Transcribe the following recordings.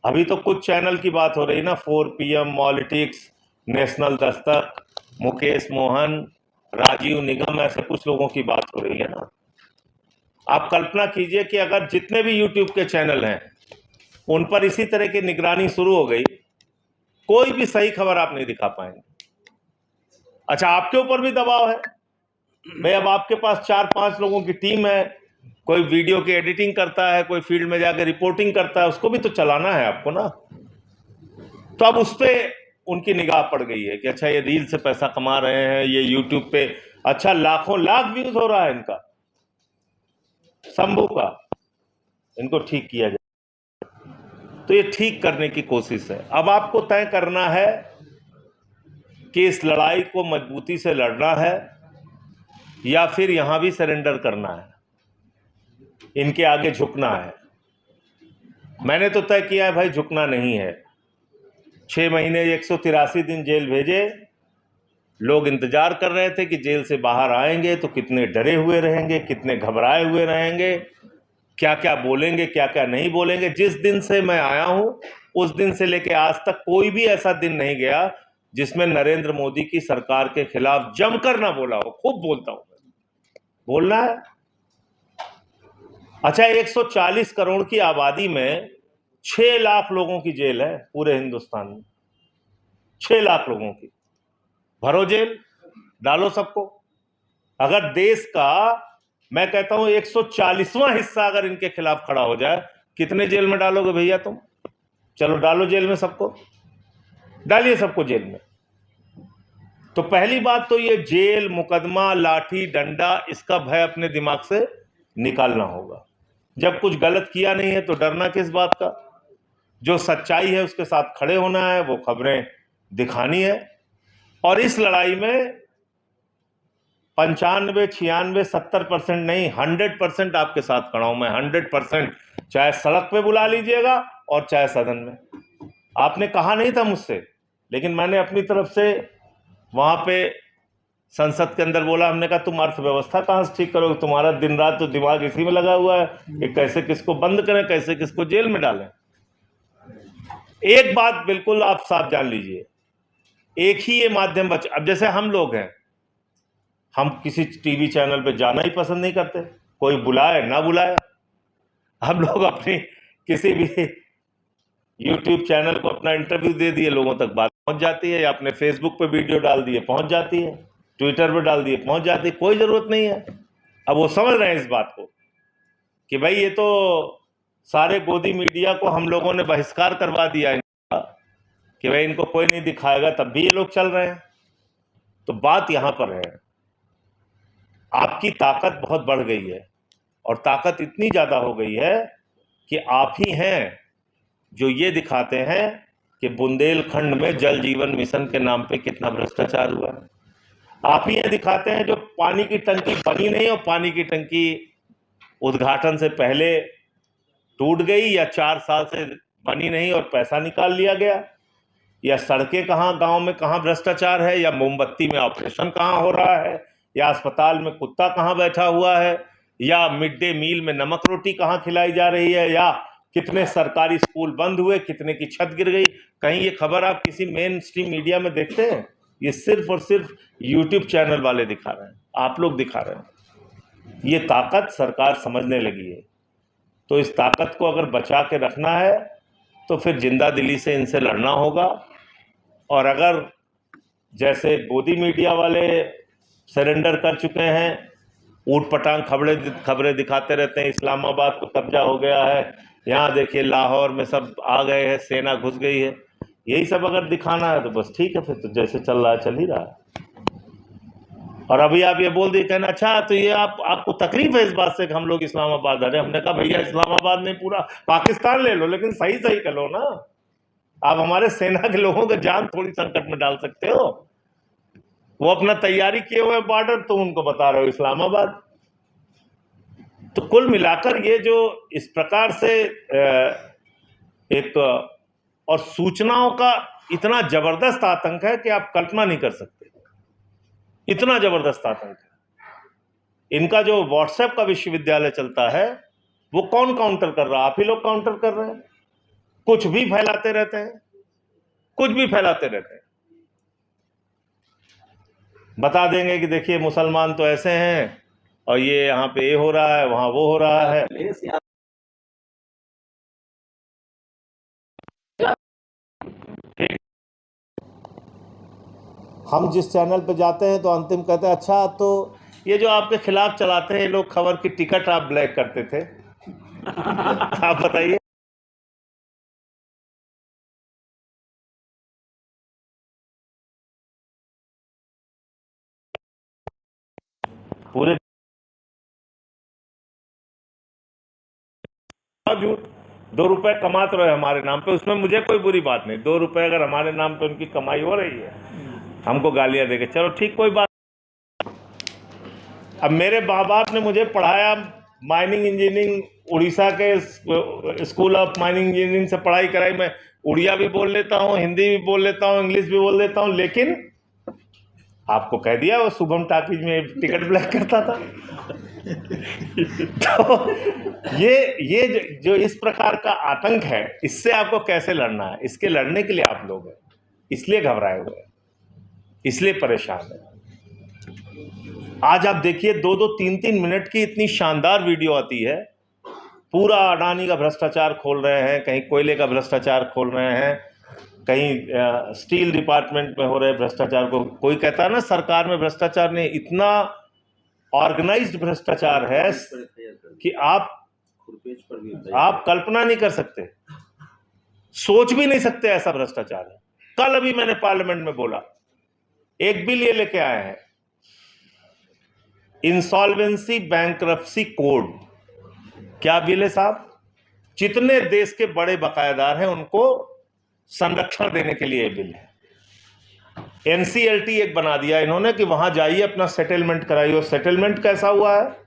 अभी तो कुछ चैनल की बात हो रही ना, 4 PM, politics, national Dastak, Mukesh Mohan, Rajiv निगम, ऐसे कुछ लोगों की बात हो रही है ना। आप कल्पना कीजिए कि अगर जितने भी यूट्यूब के चैनल हैं उन पर इसी तरह की निगरानी शुरू हो गई, कोई भी सही खबर आप नहीं दिखा पाएंगे। अच्छा, आपके ऊपर भी दबाव है भाई, अब आपके पास 4-5 लोगों की टीम है, कोई वीडियो की एडिटिंग करता है, कोई फील्ड में जाकर रिपोर्टिंग करता है, उसको भी तो चलाना है आपको ना। तो अब उस पर उनकी निगाह पड़ गई है कि अच्छा ये रील से पैसा कमा रहे हैं, ये यूट्यूब पे अच्छा लाखों लाख व्यूज हो रहा है इनका, शंभू का, इनको ठीक किया जाए। तो ये ठीक करने की कोशिश है। अब आपको तय करना है कि इस लड़ाई को मजबूती से लड़ना है या फिर यहां भी सरेंडर करना है, इनके आगे झुकना है। मैंने तो तय किया है भाई, झुकना नहीं है। 6 महीने 183 दिन जेल भेजे, लोग इंतजार कर रहे थे कि जेल से बाहर आएंगे तो कितने डरे हुए रहेंगे, कितने घबराए हुए रहेंगे, क्या क्या बोलेंगे, क्या क्या नहीं बोलेंगे। जिस दिन से मैं आया हूं उस दिन से लेके आज तक कोई भी ऐसा दिन नहीं गया जिसमें नरेंद्र मोदी की सरकार के खिलाफ जमकर ना बोला हो। खूब बोलता हूं, बोलना है। अच्छा, 140 करोड़ की आबादी में 6 लाख लोगों की जेल है पूरे हिंदुस्तान में। 6 लाख लोगों की, भरो जेल, डालो सबको। अगर देश का, मैं कहता हूं 140वां हिस्सा अगर इनके खिलाफ खड़ा हो जाए, कितने जेल में डालोगे भैया तुम? चलो डालो जेल में सबको, डालिए सबको जेल में। तो पहली बात तो ये जेल, मुकदमा, लाठी डंडा, इसका भय अपने दिमाग से निकालना होगा। जब कुछ गलत किया नहीं है तो डरना किस बात का? जो सच्चाई है उसके साथ खड़े होना है, वो खबरें दिखानी है। और इस लड़ाई में 95, 96, 70% नहीं, 100% आपके साथ खड़ा हूं मैं, 100%। चाहे सड़क पे बुला लीजिएगा और चाहे सदन में। आपने कहा नहीं था मुझसे, लेकिन मैंने अपनी तरफ से वहां पे संसद के अंदर बोला। हमने कहा तुम अर्थव्यवस्था कहां से ठीक करोगे? तुम्हारा दिन रात तो दिमाग इसी में लगा हुआ है कि कैसे किसको बंद करें, कैसे किसको जेल में डालें। एक बात बिल्कुल आप साफ जान लीजिए, एक ही ये माध्यम बच। अब जैसे हम लोग हैं, हम किसी टीवी चैनल पे जाना ही पसंद नहीं करते, कोई बुलाए ना बुलाए, हम लोग अपनी किसी भी यूट्यूब चैनल को अपना इंटरव्यू दे दिए, लोगों तक बात पहुंच जाती है, या अपने फेसबुक पे वीडियो डाल दिए पहुंच जाती है, ट्विटर पे डाल दिए पहुंच जाती है, कोई जरूरत नहीं है। अब वो समझ रहे हैं इस बात को कि भाई ये तो सारे गोदी मीडिया को हम लोगों ने बहिष्कार करवा दिया इनका, कि भाई इनको कोई नहीं दिखाएगा, तब भी ये लोग चल रहे हैं। तो बात यहां पर है, आपकी ताकत बहुत बढ़ गई है, और ताकत इतनी ज्यादा हो गई है कि आप ही हैं जो ये दिखाते हैं कि बुंदेलखंड में जल जीवन मिशन के नाम पे कितना भ्रष्टाचार हुआ है। आप ही ये दिखाते हैं जो पानी की टंकी बनी नहीं, और पानी की टंकी उद्घाटन से पहले टूट गई, या 4 साल से बनी नहीं और पैसा निकाल लिया गया, या सड़कें कहाँ गांव में कहाँ भ्रष्टाचार है, या मोमबत्ती में ऑपरेशन कहाँ हो रहा है, या अस्पताल में कुत्ता कहाँ बैठा हुआ है, या मिड डे मील में नमक रोटी कहाँ खिलाई जा रही है, या कितने सरकारी स्कूल बंद हुए, कितने की छत गिर गई। कहीं ये खबर आप किसी मेन स्ट्रीम मीडिया में देखते हैं? ये सिर्फ और सिर्फ यूट्यूब चैनल वाले दिखा रहे हैं, आप लोग दिखा रहे हैं। ये ताकत सरकार समझने लगी है। तो इस ताकत को अगर बचा के रखना है तो फिर जिंदा दिली से इनसे लड़ना होगा। और अगर जैसे गोदी मीडिया वाले सरेंडर कर चुके हैं, ऊट पटांग खबरें दिखाते रहते हैं, इस्लामाबाद को कब्जा हो गया है, यहाँ देखिए लाहौर में सब आ गए हैं, सेना घुस गई है, यही सब अगर दिखाना है तो बस ठीक है, फिर तो जैसे चल रहा है चल ही रहा है। और अभी आप ये बोल दिए, कहना अच्छा तो ये आपको तकलीफ है इस बात से कि हम लोग इस्लामाबाद आ रहे हैं। हमने कहा भैया इस्लामाबाद नहीं, पूरा पाकिस्तान ले लो, लेकिन सही सही कर लो ना। आप हमारे सेना के लोगों का जान थोड़ी संकट में डाल सकते हो। वो अपना तैयारी किए हुए बॉर्डर, तुम उनको बता रहे हो इस्लामाबाद। तो कुल मिलाकर ये जो इस प्रकार से एक, और सूचनाओं का इतना जबरदस्त आतंक है कि आप कल्पना नहीं कर सकते, इतना जबरदस्त आतंक है इनका। जो व्हाट्सएप का विश्वविद्यालय चलता है वो कौन काउंटर कर रहा है? आप ही लोग काउंटर कर रहे हैं। कुछ भी फैलाते रहते हैं, कुछ भी फैलाते रहते हैं। बता देंगे कि देखिए मुसलमान तो ऐसे हैं और ये यहाँ पे ये हो रहा है, वहां वो हो रहा है। हम जिस चैनल पे जाते हैं तो अंतिम कहते हैं अच्छा तो ये जो आपके खिलाफ चलाते हैं ये लोग खबर की टिकट आप ब्लैक करते थे। आप बताइए। पूरे झूठ। 2 रुपए कमाते रहे हमारे नाम पे, उसमें मुझे कोई बुरी बात नहीं। 2 रुपए अगर हमारे नाम पे उनकी कमाई हो रही है, हमको गालियां देके चलो ठीक, कोई बात। अब मेरे माँ बाप ने मुझे पढ़ाया माइनिंग इंजीनियरिंग, उड़ीसा के स्कूल ऑफ माइनिंग इंजीनियरिंग से पढ़ाई कराई। मैं उड़िया भी बोल लेता हूँ, हिंदी भी बोल लेता हूँ, इंग्लिश भी बोल लेता हूँ, लेकिन आपको कह दिया वो शुभम टाकीज में टिकट ब्लैक करता था। तो ये जो इस प्रकार का आतंक है, इससे आपको कैसे लड़ना है, इसके लड़ने के लिए आप लोग हैं, इसलिए घबराए हुए हैं, इसलिए परेशान है। आज आप देखिए 2-2, 3-3 मिनट की इतनी शानदार वीडियो आती है, पूरा अडानी का भ्रष्टाचार खोल रहे हैं, कहीं कोयले का भ्रष्टाचार खोल रहे हैं, कहीं स्टील डिपार्टमेंट में हो रहे भ्रष्टाचार को। कोई कहता है ना सरकार में भ्रष्टाचार नहीं, इतना ऑर्गेनाइज्ड भ्रष्टाचार है कि आप कल्पना नहीं कर सकते, सोच भी नहीं सकते ऐसा भ्रष्टाचार है। कल अभी मैंने पार्लियामेंट में बोला, एक बिल ये लेके आए हैं, इंसॉल्वेंसी बैंक्रप्सी कोड। क्या बिल है साहब? जितने देश के बड़े बकायेदार हैं उनको संरक्षण देने के लिए बिल है। एनसीएलटी एक बना दिया इन्होंने कि वहां जाइए अपना सेटलमेंट कराइए। और सेटलमेंट कैसा हुआ है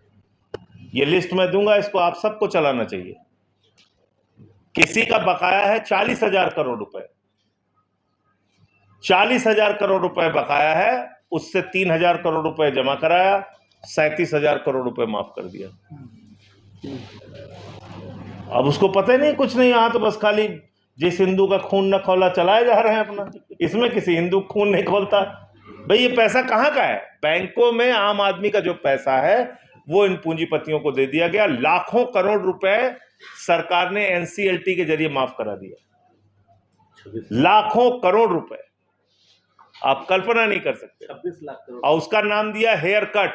ये लिस्ट में दूंगा, इसको आप सबको चलाना चाहिए। किसी का बकाया है 40,000 करोड़ रुपए, 40,000 करोड़ रुपए बकाया है, उससे 3,000 करोड़ रुपए जमा कराया, 37,000 करोड़ रुपए माफ कर दिया। अब उसको पता ही नहीं, कुछ नहीं, यहां तो बस खाली जिस हिंदू का खून न खौला चलाए जा रहे हैं अपना। इसमें किसी हिंदू खून नहीं खोलता। भाई ये पैसा कहां का है? बैंकों में आम आदमी का जो पैसा है वो इन पूंजीपतियों को दे दिया गया। लाखों करोड़ रुपए सरकार ने एनसीएलटी के जरिए माफ करा दिया, लाखों करोड़ रुपए, आप कल्पना नहीं कर सकते। 26 लाख करोड़। और उसका नाम दिया हेयर कट।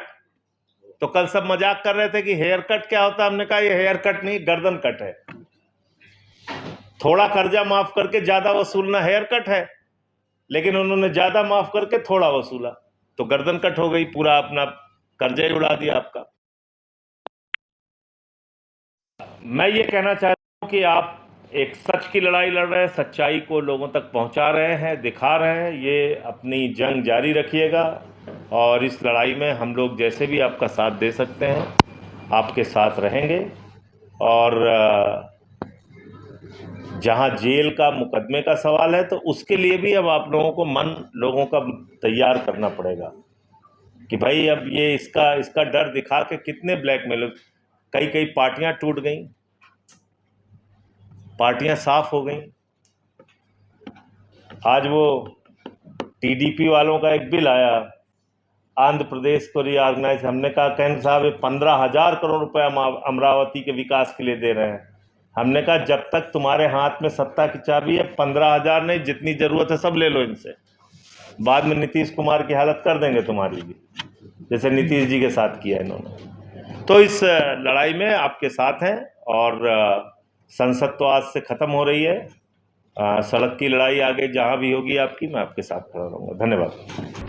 तो कल सब मजाक कर रहे थे कि हेयर कट क्या होता है, हमने कहा ये हेयर कट नहीं, गर्दन कट है। थोड़ा कर्जा माफ करके ज्यादा वसूलना हेयर कट है, लेकिन उन्होंने ज्यादा माफ करके थोड़ा वसूला तो गर्दन कट हो गई, पूरा अपना कर्जा ही उड़ा दिया आपका। मैं ये कहना चाहता हूं कि आप एक सच की लड़ाई लड़ रहे हैं, सच्चाई को लोगों तक पहुंचा रहे हैं, दिखा रहे हैं। ये अपनी जंग जारी रखिएगा और इस लड़ाई में हम लोग जैसे भी आपका साथ दे सकते हैं आपके साथ रहेंगे। और जहां जेल का मुकदमे का सवाल है तो उसके लिए भी अब आप लोगों को मन लोगों का तैयार करना पड़ेगा कि भाई अब ये इसका डर दिखा के कितने ब्लैकमेलर, कई पार्टियां टूट गई, पार्टियां साफ हो गई। आज वो टीडीपी वालों का एक बिल आया, आंध्र प्रदेश को रीऑर्गेनाइज। हमने कहा कहन साहब ये 15,000 करोड़ रुपए अमरावती के विकास के लिए दे रहे हैं। हमने कहा जब तक तुम्हारे हाथ में सत्ता की चाबी है 15,000 नहीं, जितनी जरूरत है सब ले लो इनसे। बाद में नीतीश कुमार की हालत कर देंगे तुम्हारी भी, जैसे नीतीश जी के साथ किया इन्होंने। तो इस लड़ाई में आपके साथ हैं और संसद तो आज से खत्म हो रही है। सड़क की लड़ाई आगे जहां भी होगी आपकी, मैं आपके साथ खड़ा रहूंगा। धन्यवाद।